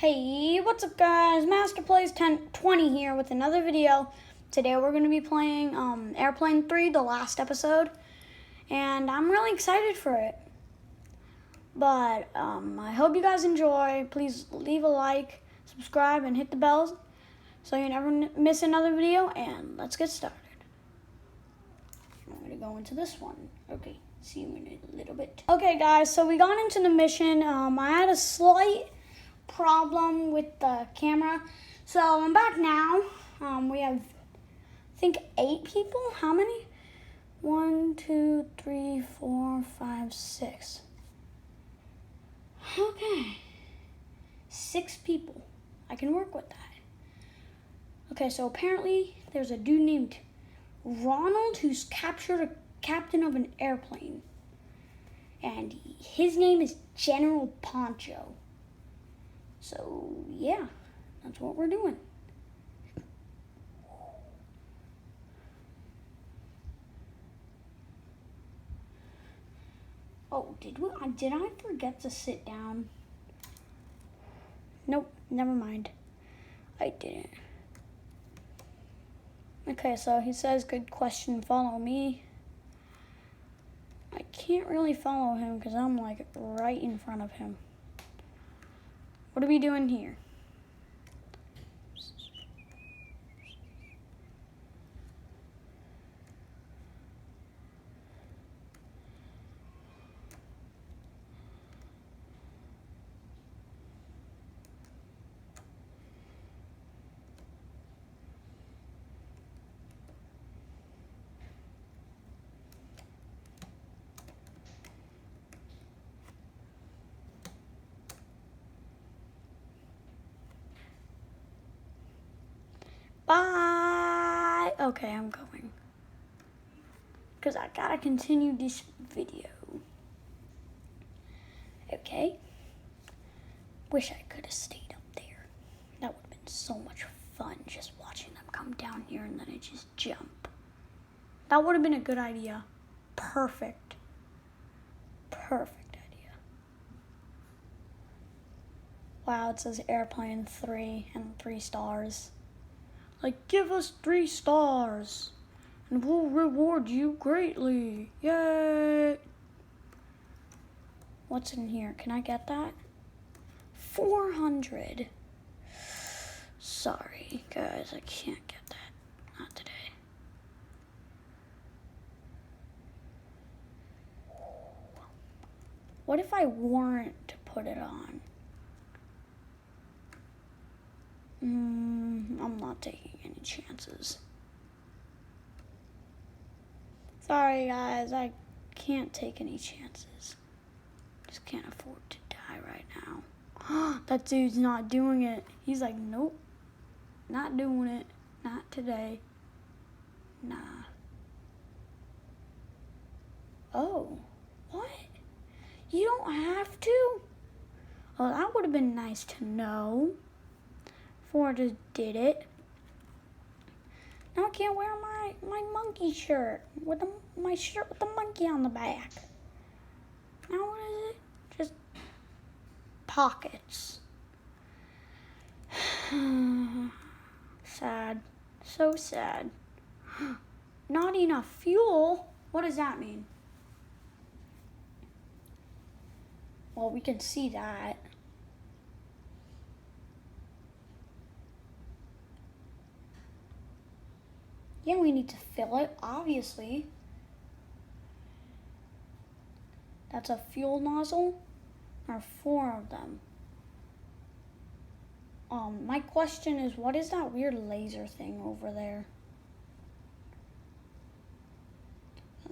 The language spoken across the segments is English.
Hey, what's up guys? MasterPlays 1020 here with another video. Today we're going to be playing Airplane 3, the last episode, and I'm really excited for it. But I hope you guys enjoy. Please leave a like, subscribe, and hit the bells so you never miss another video, and let's get started. I'm going to go into this one. Okay, see you in a little bit. Okay guys, so we got into the mission. I had a slight problem with the camera, so I'm back now. We have, I think, 8 people. How many? 1, 2, 3, 4, 5, 6. Okay, 6 people. I can work with that. Okay, so apparently there's a dude named Ronald who's captured a captain of an airplane, and his name is General Poncho. So, yeah, that's what we're doing. Oh, did I forget to sit down? Nope, never mind. I didn't. Okay, so he says, good question, follow me. I can't really follow him because I'm like right in front of him. What are we doing here? Bye. Okay, I'm going. Because I gotta continue this video. Okay. Wish I could have stayed up there. That would have been so much fun just watching them come down here and then I just jump. That would have been a good idea. Perfect. Perfect idea. Wow, it says Airplane 3 and 3 stars. Like, give us 3 stars and we'll reward you greatly. Yay! What's in here? Can I get that? 400. Sorry, guys, I can't get that. Not today. What if I weren't to put it on? I'm not taking any chances. Sorry, guys, I can't take any chances. Just can't afford to die right now. That dude's not doing it. He's like, nope, not doing it. Not today. Nah. Oh, what? You don't have to? Well, that would have been nice to know before I just did it. Now I can't wear my monkey shirt with my shirt with the monkey on the back. Now what is it? Just pockets. Sad. So sad. Not enough fuel? What does that mean? Well, we can see that. Yeah, we need to fill it, obviously. That's a fuel nozzle. There are 4 of them. My question is, what is that weird laser thing over there?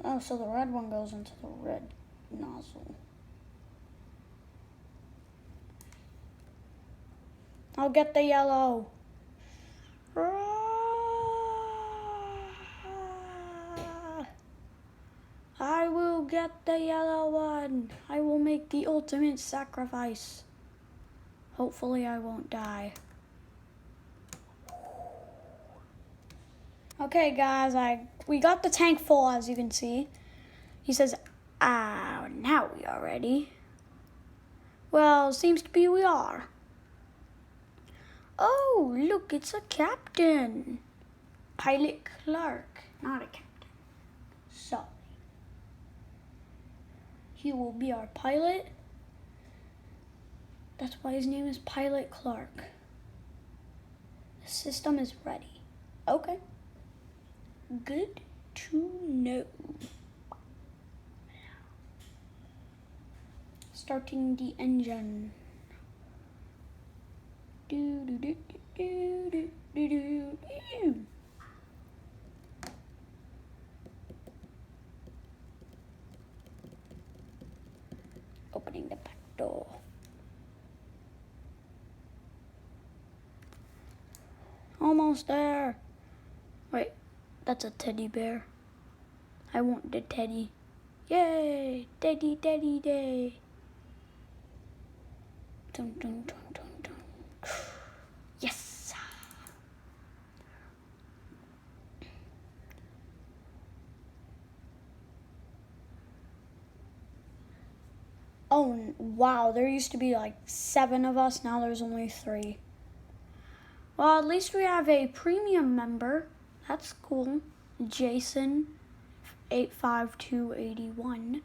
Oh, so the red one goes into the red nozzle. I'll get the yellow. I will get the yellow one. I will make the ultimate sacrifice. Hopefully I won't die. Okay, guys, we got the tank full, as you can see. He says, now we are ready. Well, seems to be we are. Oh, look, it's a captain. Pilot Clark, not a captain. So, he will be our pilot. That's why his name is Pilot Clark. The system is ready. Okay. Good to know. Starting the engine. Do do do do do do do do. Opening the back door. Almost there. Wait, that's a teddy bear. I want the teddy. Yay! Teddy, teddy day. Dun, dun, dun, dun, dun. Yes! Oh, wow, there used to be like 7 of us. Now there's only 3. Well, at least we have a premium member. That's cool. Jason, 85281.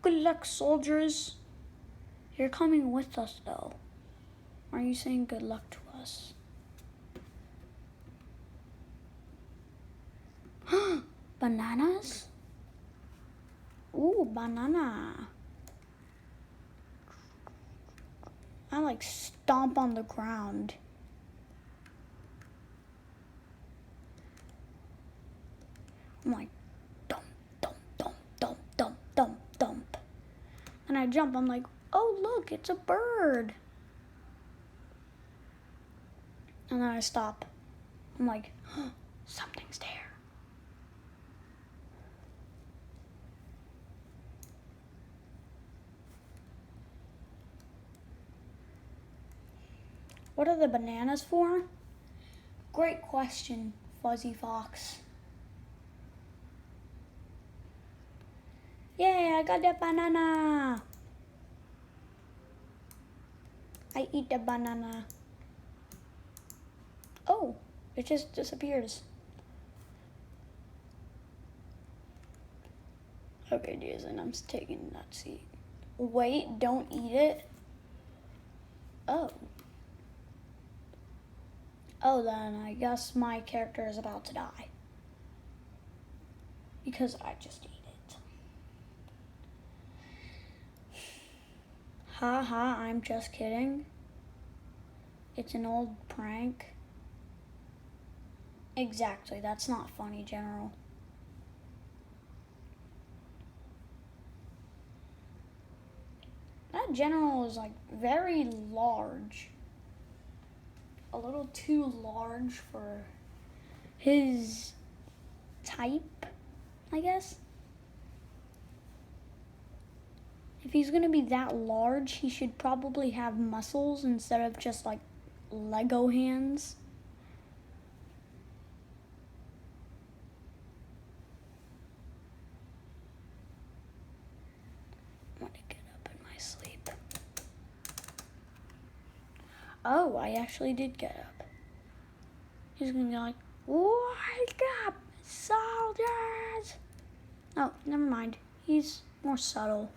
Good luck, soldiers. You're coming with us, though. Are you saying good luck to us? Bananas? Ooh, banana. I like stomp on the ground. I'm like, dump, dump, dump, dump, dump, dump, dump. And I jump, I'm like, oh look, it's a bird. And then I stop. I'm like, oh, something's there. What are the bananas for? Great question, Fuzzy Fox. Yay, I got that banana. I eat the banana. Oh, it just disappears. Okay, Jason, I'm taking that seat. Wait, don't eat it. Oh. Oh, then I guess my character is about to die. Because I just ate it. Ha ha, I'm just kidding. It's an old prank. Exactly, that's not funny, General. That General is like very large. A little too large for his type, I guess. If he's gonna be that large, he should probably have muscles instead of just like Lego hands. I want to get up in my sleep. Oh, I actually did get up. He's gonna be like, wake up, soldiers! Oh, never mind. He's more subtle.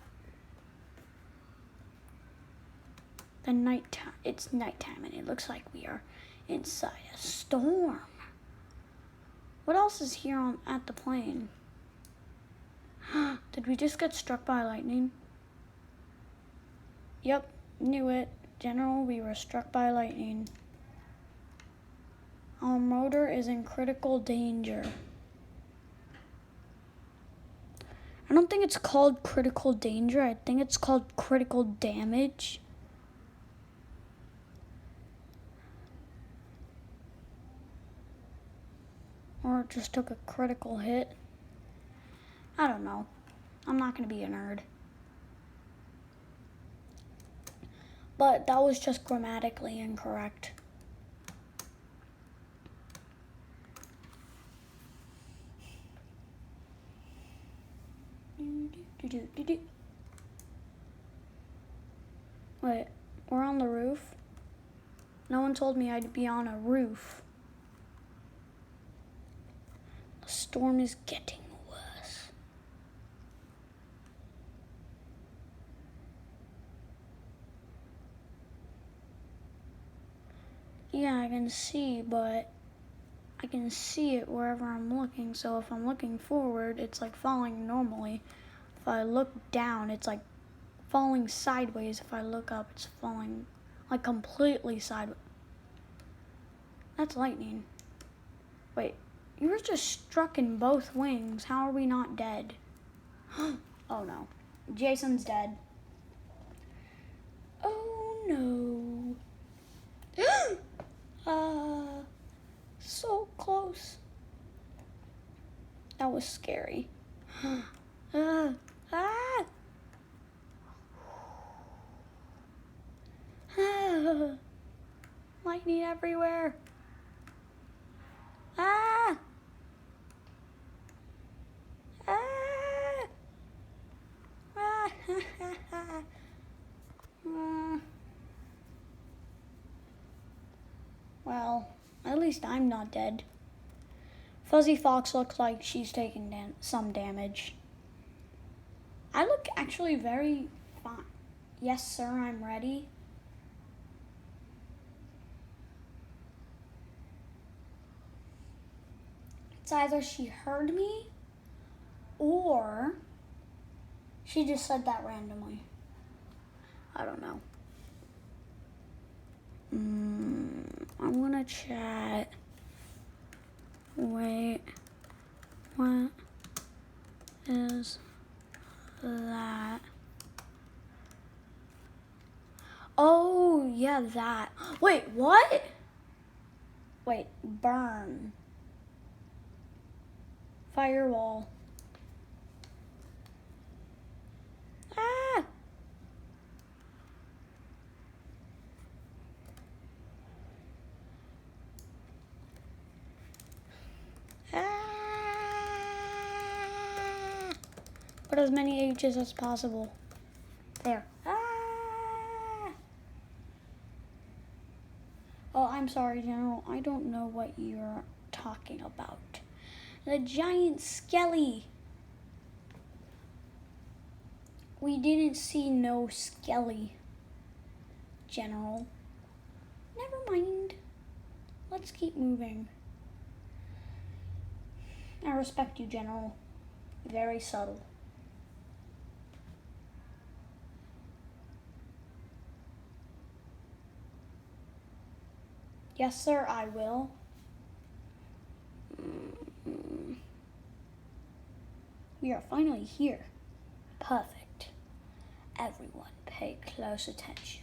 The nighttime. It's nighttime, and it looks like we are inside a storm. What else is here at the plane? Did we just get struck by lightning? Yep, knew it. General, we were struck by lightning. Our motor is in critical danger. I don't think it's called critical danger. I think it's called critical damage. Or it just took a critical hit. I don't know. I'm not going to be a nerd. But that was just grammatically incorrect. Wait, we're on the roof? No one told me I'd be on a roof. The storm is getting worse. Yeah, I can see, but I can see it wherever I'm looking. So if I'm looking forward, it's like falling normally. If I look down, it's like falling sideways. If I look up, it's falling like completely sideways. That's lightning. Wait, you were just struck in both wings. How are we not dead? Oh no, Jason's dead. Oh no. So close. That was scary. Lightning everywhere. Ah! Ah! Ah! Well, at least I'm not dead. Fuzzy Fox looks like she's taking some damage. I look actually very fine. Yes, sir, I'm ready. It's either she heard me or she just said that randomly. I don't know. I'm gonna chat. Wait, what is that? Oh, yeah, that. Wait, what? Wait, burn. Firewall. Ah! Put as many H's as possible. There. Ah! Oh, I'm sorry, General. I don't know what you're talking about. The giant skelly. We didn't see no skelly, General. Never mind. Let's keep moving. I respect you, General. Very subtle. Yes, sir, I will. We are finally here. Perfect. Everyone pay close attention.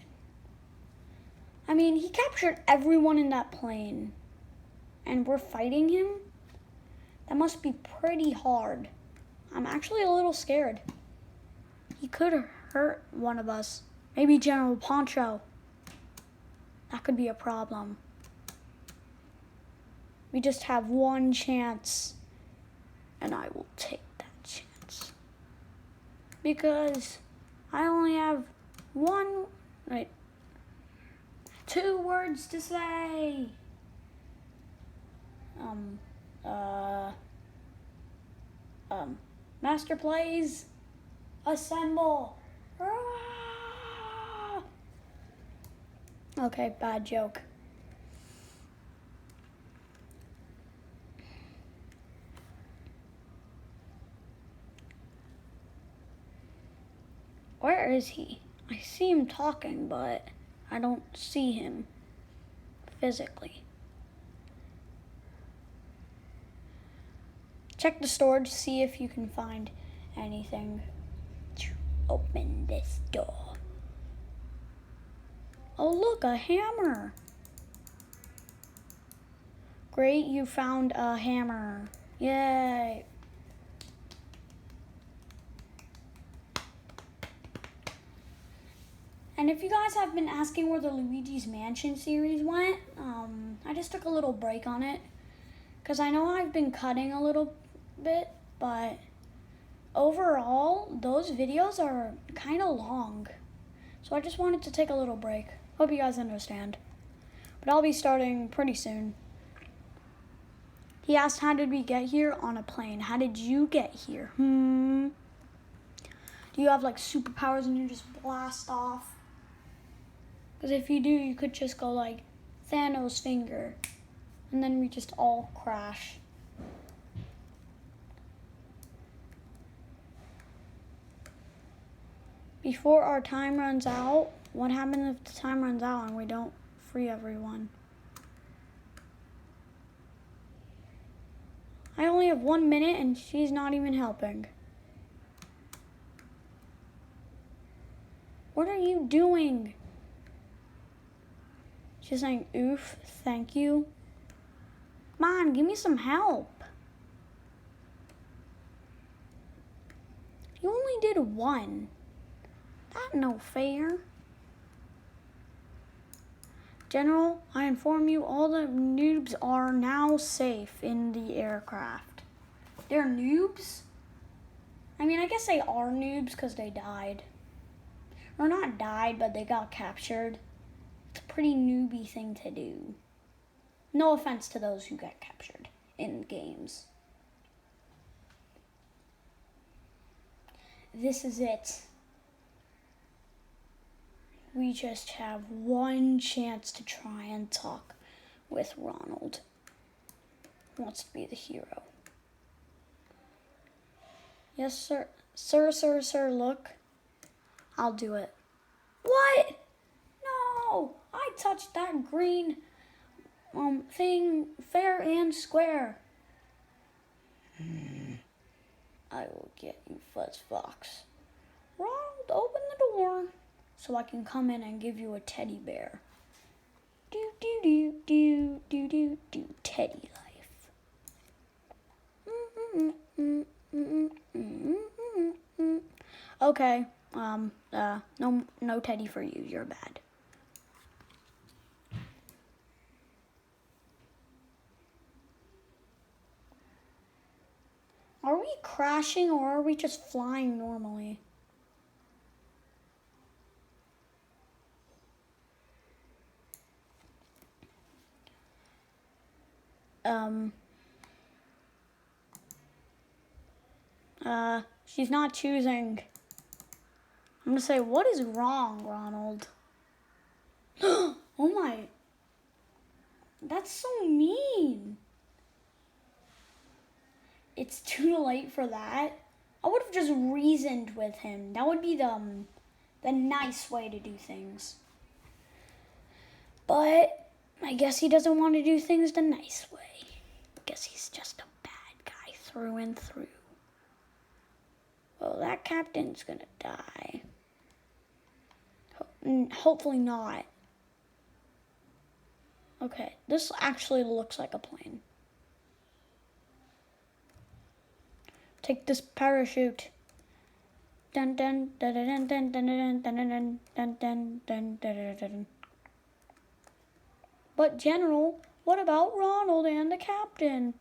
I mean, he captured everyone in that plane. And we're fighting him? That must be pretty hard. I'm actually a little scared. He could hurt one of us. Maybe General Poncho. That could be a problem. We just have one chance. And I will take that chance. Because I only have two words to say. Master Plays, assemble. Ah! Okay, bad joke. Where is he? I see him talking, but I don't see him physically. Check the storage, see if you can find anything. Open this door. Oh, look, a hammer. Great, you found a hammer. Yay. And if you guys have been asking where the Luigi's Mansion series went, I just took a little break on it. Because I know I've been cutting a little bit, but overall, those videos are kind of long. So I just wanted to take a little break. Hope you guys understand. But I'll be starting pretty soon. He asked, how did we get here? On a plane. How did you get here? Do you have like superpowers and you just blast off? Because if you do, you could just go like Thanos' finger. And then we just all crash. Before our time runs out, what happens if the time runs out and we don't free everyone? I only have 1 minute and she's not even helping. What are you doing? She's saying, oof, thank you. Come on, give me some help. You only did 1. That's no fair. General, I inform you all the noobs are now safe in the aircraft. They're noobs? I mean, I guess they are noobs because they died. Or not died, but they got captured. It's a pretty newbie thing to do. No offense to those who got captured in games. This is it. We just have 1 chance to try and talk with Ronald. He wants to be the hero. Yes, sir. Sir, look. I'll do it. What? No! I touched that green thing fair and square. I will get you, Fuzz Fox. Ronald, open the door so I can come in and give you a teddy bear. Do, teddy life. Okay, no teddy for you, you're bad. Are we crashing or are we just flying normally? She's not choosing. I'm gonna say, what is wrong, Ronald? Oh my. That's so mean. It's too late for that. I would have just reasoned with him. That would be the nice way to do things. But I guess he doesn't want to do things the nice way. I guess he's just a bad guy through and through. Well, that captain's gonna die. Hopefully not. Okay, this actually looks like a plane. Take this parachute. Dun dun dun dun dun dun dun dun dun dun dun dun dun dun. But General, what about Ronald and the captain?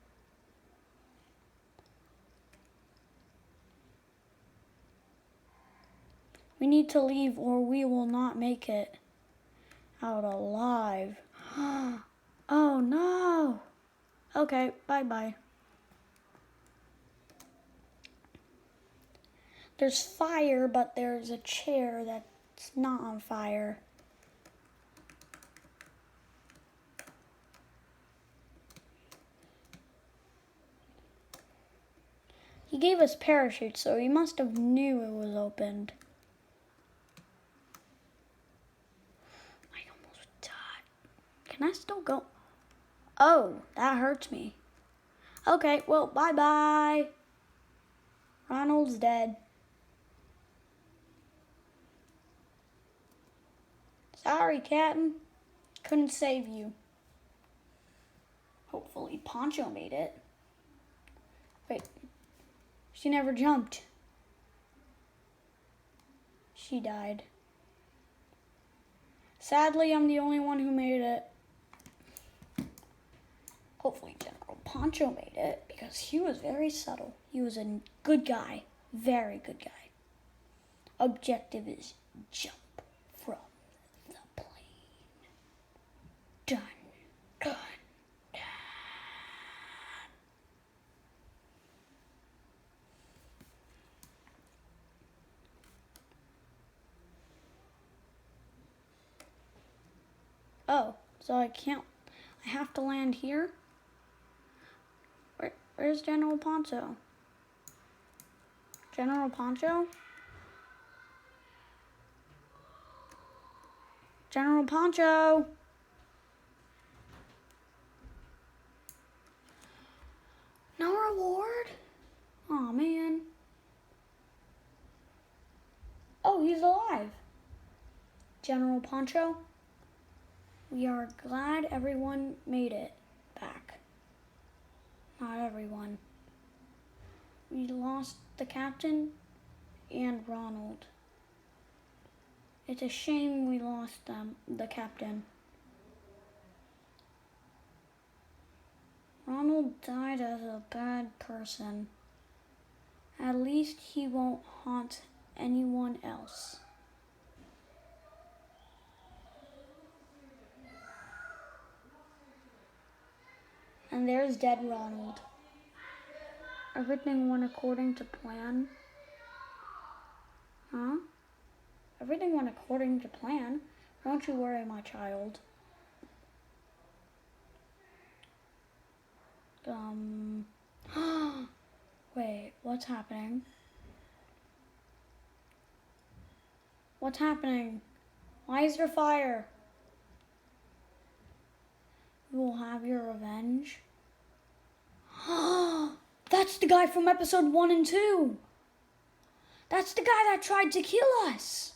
We need to leave or we will not make it out alive. Oh no. Okay, bye-bye. There's fire, but there's a chair that's not on fire. He gave us parachutes, so he must have knew it was opened. I almost died. Can I still go? Oh, that hurts me. Okay, well, bye-bye. Ronald's dead. Sorry, Captain. Couldn't save you. Hopefully Poncho made it. Wait. She never jumped. She died. Sadly, I'm the only one who made it. Hopefully General Poncho made it because he was very subtle. He was a good guy. Very good guy. Objective is jump from the plane. Done. Done. Done. Oh, so I have to land here? Where's General Poncho? General Poncho? General Poncho! No reward? Aw, man. Oh, he's alive. General Poncho, we are glad everyone made it back. Not everyone. We lost the captain and Ronald. It's a shame we lost the captain. Ronald died as a bad person. At least he won't haunt anyone else. And there's dead Ronald. Everything went according to plan. Huh? Everything went according to plan. Don't you worry, my child. Wait, what's happening? What's happening? Why is there fire? You will have your revenge. That's the guy from episode 1 and 2. That's the guy that tried to kill us.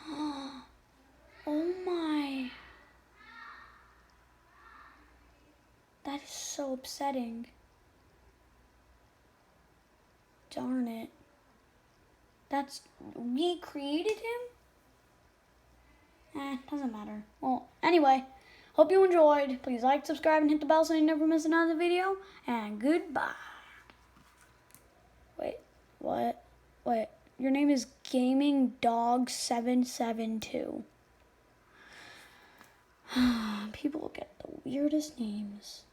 Oh my. That is so upsetting. Darn it. We created him? Doesn't matter. Well, anyway, hope you enjoyed. Please like, subscribe, and hit the bell so you never miss another video. And goodbye. Wait, what? Wait, your name is Gaming Dog 772. People get the weirdest names.